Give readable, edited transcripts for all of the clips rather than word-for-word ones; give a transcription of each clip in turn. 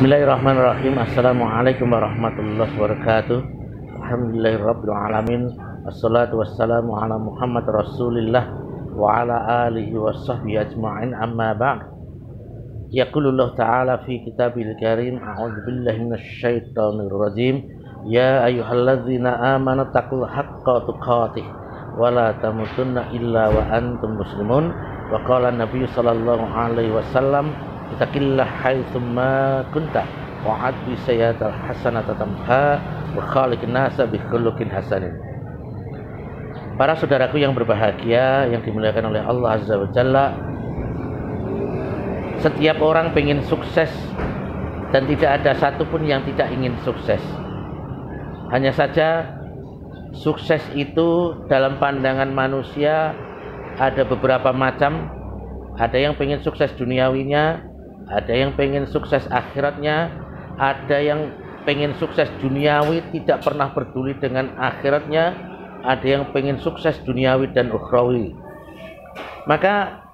Bismillahirrahmanirrahim. Assalamualaikum warahmatullahi wabarakatuh. Alhamdulillahirabbil alamin. Wassalatu wassalamu ala Muhammad Rasulillah wa ala alihi washabbihi ajma'in. Amma ba'd. Yaqulullah ta'ala fi kitabil karim. A'udzu billahi minasyaitonir rajim. Ya ayyuhalladzina amanu taqullaha haqqa tuqatih wa la tamutunna illa wa antum muslimun. Wa qala Nabi sallallahu alaihi wasallam, ittaqillah haitsu ma kunta wa adbi sayyatal hasanata tamha wa khaliqin nasa bi khuluqin hasanin. Para saudaraku yang berbahagia, yang dimuliakan oleh Allah Azza wa Jalla, setiap orang pengen sukses dan tidak ada satupun yang tidak ingin sukses. Hanya saja sukses itu dalam pandangan manusia ada beberapa macam. Ada yang pengen sukses duniawinya, ada yang pengen sukses akhiratnya, ada yang pengen sukses duniawi tidak pernah peduli dengan akhiratnya, ada yang pengen sukses duniawi dan ukhrawi. Maka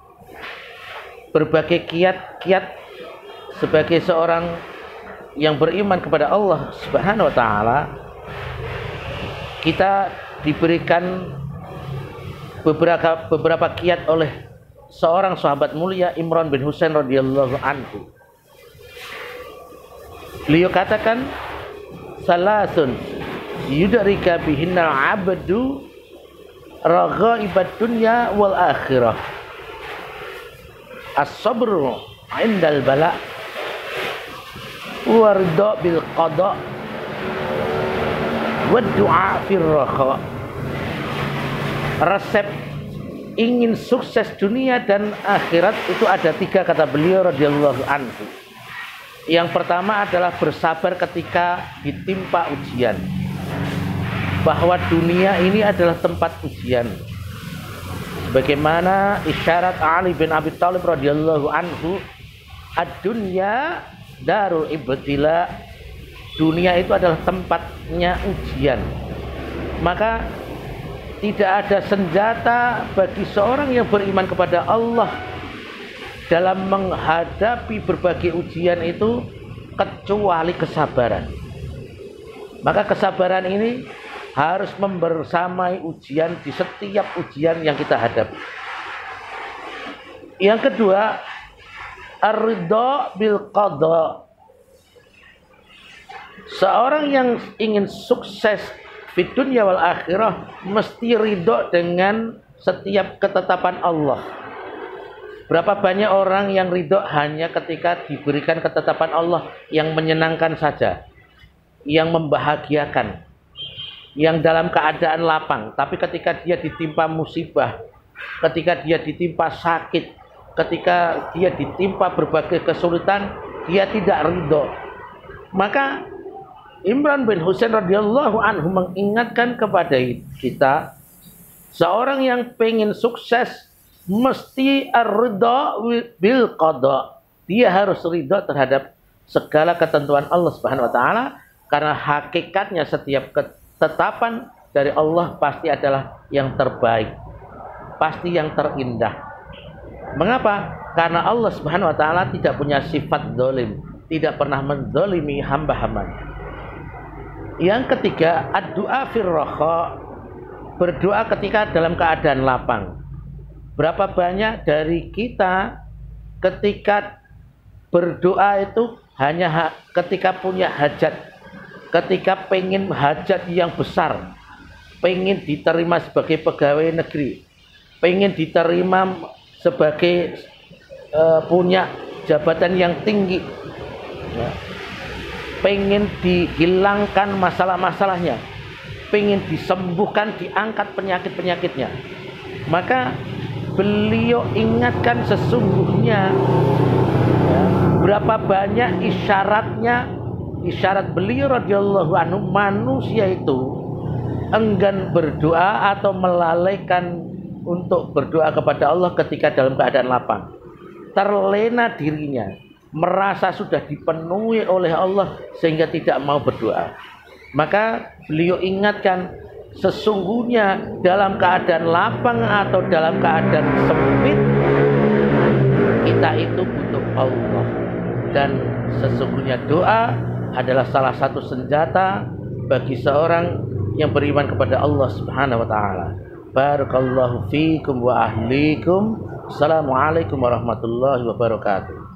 berbagai kiat-kiat sebagai seorang yang beriman kepada Allah Subhanahu wa taala, kita diberikan beberapa kiat oleh seorang sahabat mulia, Imran bin Husain radhiyallahu anhu. Beliau katakan, salasun yudrika bihinnal abdu raghaibat dunya wal akhirah, as-sabru 'indal bala wa ridha bil qada wa du'a fir raha. Resep ingin sukses dunia dan akhirat itu ada 3, kata beliau radhiyallahu anhu. Yang pertama adalah bersabar ketika ditimpa ujian, bahwa dunia ini adalah tempat ujian. Bagaimana isyarat Ali bin Abi Thalib radhiyallahu anhu, ad-dunya darul ibtila, dunia itu adalah tempatnya ujian. Maka tidak ada senjata bagi seorang yang beriman kepada Allah dalam menghadapi berbagai ujian itu kecuali kesabaran. Maka kesabaran ini harus membersamai ujian di setiap ujian yang kita hadapi. Yang kedua, ar-ridha bil qada. Seorang yang ingin sukses di dunia wal akhirah mesti ridho dengan setiap ketetapan Allah. Berapa banyak orang yang ridho hanya ketika diberikan ketetapan Allah yang menyenangkan saja, yang membahagiakan, yang dalam keadaan lapang. Tapi ketika dia ditimpa musibah, ketika dia ditimpa sakit, ketika dia ditimpa berbagai kesulitan, dia tidak ridho. Maka Imran bin Husain radhiyallahu anhu mengingatkan kepada kita, seorang yang pengen sukses mesti ar-ridha bil qada. Dia harus ridha terhadap segala ketentuan Allah Subhanahu wa taala, karena hakikatnya setiap ketetapan dari Allah pasti adalah yang terbaik, pasti yang terindah. Mengapa? Karena Allah Subhanahu wa taala tidak punya sifat zalim, tidak pernah menzalimi hamba-hambanya. Yang ketiga, ad-du'a fir raha, berdoa ketika dalam keadaan lapang. Berapa banyak dari kita ketika berdoa itu hanya ketika punya hajat, ketika pengen hajat yang besar, pengen diterima sebagai pegawai negeri, pengen diterima sebagai punya jabatan yang tinggi, ya, pengen dihilangkan masalah-masalahnya, pengen disembuhkan, diangkat penyakit-penyakitnya. Maka beliau ingatkan sesungguhnya, ya, berapa banyak isyarat beliau radhiyallahu anhu, manusia itu enggan berdoa atau melalaikan untuk berdoa kepada Allah ketika dalam keadaan lapang, terlena dirinya, merasa sudah dipenuhi oleh Allah sehingga tidak mau berdoa. Maka beliau ingatkan, sesungguhnya dalam keadaan lapang atau dalam keadaan sempit, kita itu butuh Allah. Dan Sesungguhnya doa adalah salah satu senjata bagi seorang yang beriman kepada Allah Subhanahu wa taala. Barakallahu fiikum wa ahlikum. Assalamualaikum warahmatullahi wabarakatuh.